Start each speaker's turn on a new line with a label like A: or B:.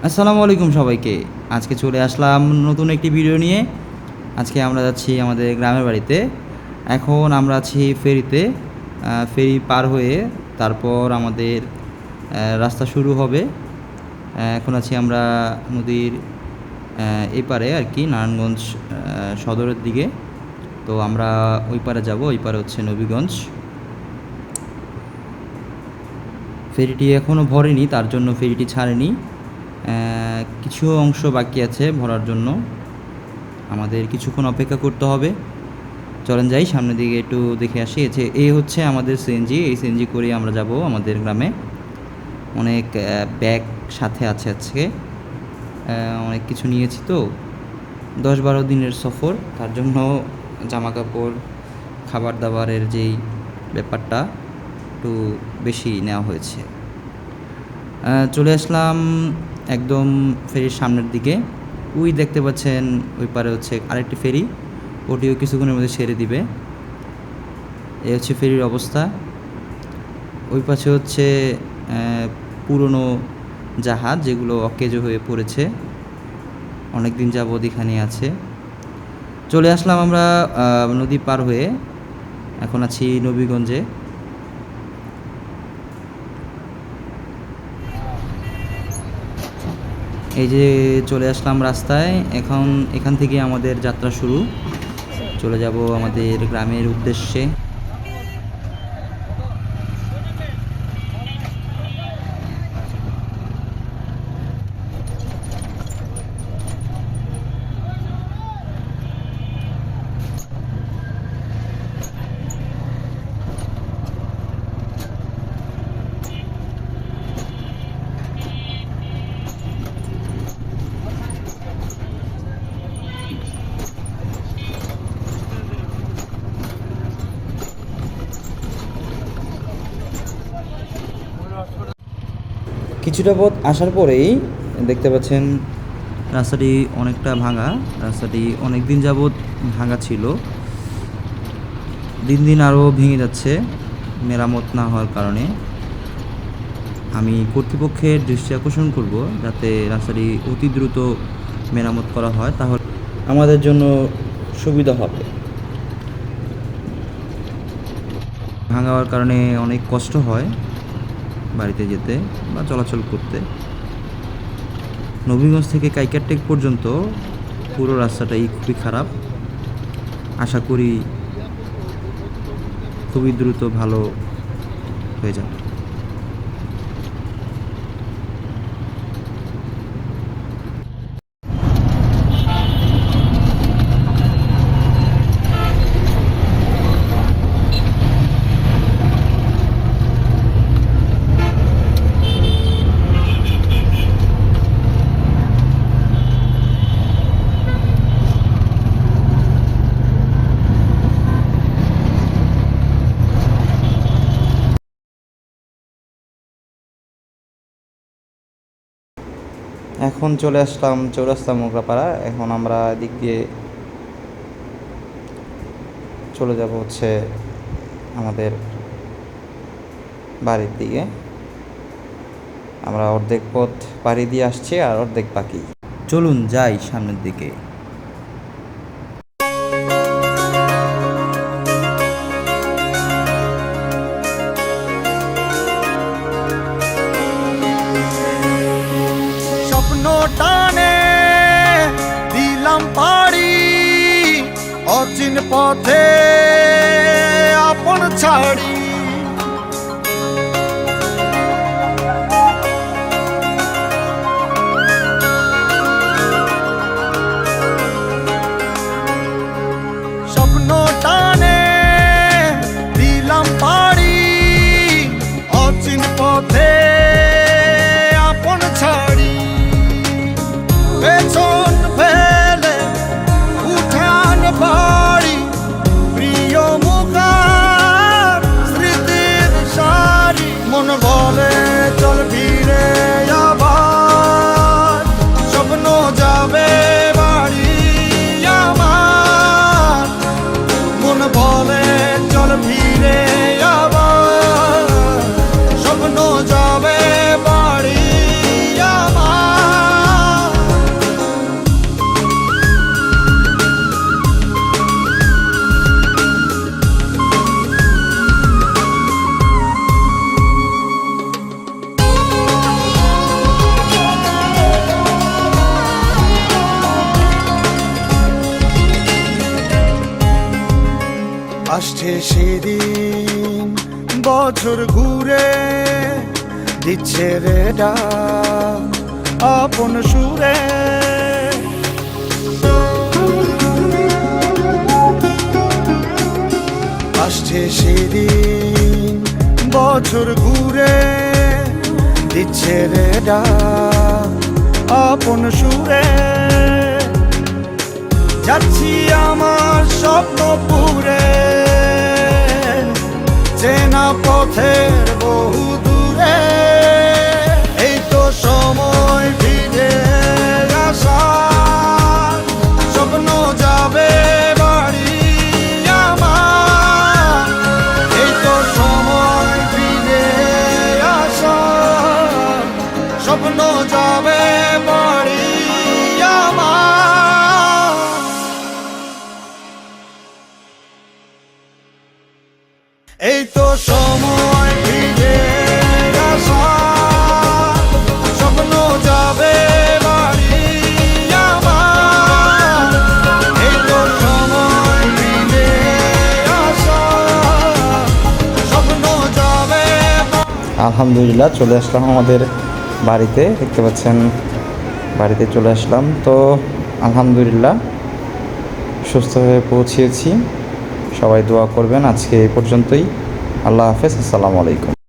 A: আসসালামু আলাইকুম সবাইকে। আজকে চলে আসলাম নতুন একটি ভিডিও নিয়ে। আজকে আমরা যাচ্ছি আমাদের গ্রামের বাড়িতে। এখন আমরা আছি ফেরিতে। ফেরি পার হয়ে তারপর আমাদের রাস্তা শুরু হবে। এখন আছি আমরা নদীর এই পারে আর কি, নারায়ণগঞ্জ সদরের দিকে। তো আমরা ওই পারে যাব, ওই পারে হচ্ছে নবীগঞ্জ। ফেরিটি এখনও ভরেনি, তার জন্য ফেরিটি ছাড়েনি। কিছু অংশ বাকি আছে ভরার জন্য, আমাদের কিছুক্ষণ অপেক্ষা করতে হবে। চলেন যাই সামনের দিকে একটু দেখে আসি। এই হচ্ছে আমাদের সিএনজি। এই সিএনজি করে আমরা যাব আমাদের গ্রামে। অনেক ব্যাগ সাথে আছে আজকে, অনেক কিছু নিয়েছি তো, 10-12 দিনের সফর, তার জন্য জামা কাপড়, খাবার দাবারের যেই ব্যাপারটা একটু বেশি নেওয়া হয়েছে। চলে আসলাম একদম ফেরির সামনের দিকে। ওই দেখতে পাচ্ছেন ওই পারে হচ্ছে আরেকটি ফেরি, ওটিও কিছুক্ষণের মধ্যে ছেড়ে দিবে। এই হচ্ছে ফেরির অবস্থা। ওই পাশে হচ্ছে পুরনো জাহাজ, যেগুলো অকেজো হয়ে পড়েছে, অনেক দিন যাবৎ এখানে আছে। চলে আসলাম আমরা নদী পার হয়ে, এখন আছি নবীগঞ্জে। এই যে চলে আসলাম রাস্তায়। এখান থেকে আমাদের যাত্রা শুরু। চলে যাব আমাদের গ্রামের উদ্দেশ্যে। কিছুটা পথ আসার পরেই দেখতে পাচ্ছেন রাস্তাটি অনেকটা ভাঙা। রাস্তাটি অনেক দিন যাবৎ ভাঙা ছিল, দিন দিন আরও ভেঙে যাচ্ছে মেরামত না হওয়ার কারণে। আমি কর্তৃপক্ষের দৃষ্টি আকর্ষণ করব যাতে রাস্তাটি অতি দ্রুত মেরামত করা হয়, তাহলে আমাদের জন্য সুবিধা হবে। ভাঙা হওয়ার কারণে অনেক কষ্ট হয় বাড়িতে যেতে বা চলাচল করতে। নবীগঞ্জ থেকে কাইকারটেক পর্যন্ত পুরো রাস্তাটাই খুবই খারাপ। আশা করি খুবই দ্রুত ভালো হয়ে যাবে। এখন চলে আসলাম চৌরাস্তা মোগরাপাড়া। এখন আমরা এদিক দিয়ে চলে যাব হচ্ছে আমাদের বাড়ির দিকে। আমরা অর্ধেক পথ পাড়ি দিয়ে আসছি আর অর্ধেক বাকি। চলুন যাই সামনের দিকে।
B: স্বপ্ন টানে দিলাম পাড়ি, অচিন পথে আপন ছাড়ি। স্বপ্ন টানে দিলাম পাড়ি, অচিন পথে আপন ছাড়ি। পেছন ফেলে উঠান বাড়ি, প্রিয় মুখার আসছে সেদিন বছর ঘুরে দিচ্ছে রে ডাক আপন সুরে। আসছে সেদিন বছর ঘুরে দিচ্ছে রে ডাক আপন সুরে। যাচ্ছি আমার স্বপ্ন পুরে চেনা পথের বহু দূরে। এই তো সময় ফিরে আসার, স্বপ্ন যাবে বাড়ি আমার। এই তো সময় ফিরে আসার, স্বপ্ন যাবে বাড়ি আমার। এই তো সময় ফিরে আসার, স্বপ্ন যাবে বাড়ি আমার। এই তো সময় ফিরে আসার, স্বপ্ন যাবে।
A: আলহামদুলিল্লাহ চলে আসলাম আমাদের বাড়িতে, দেখতে পাচ্ছেন বাড়িতে চলে আসলাম। তো আলহামদুলিল্লাহ সুস্থ হয়ে পৌঁছেছি। সবাই দোয়া করবেন। আজকে এই পর্যন্তই। আল্লাহ হাফেজ, আসসালামু আলাইকুম।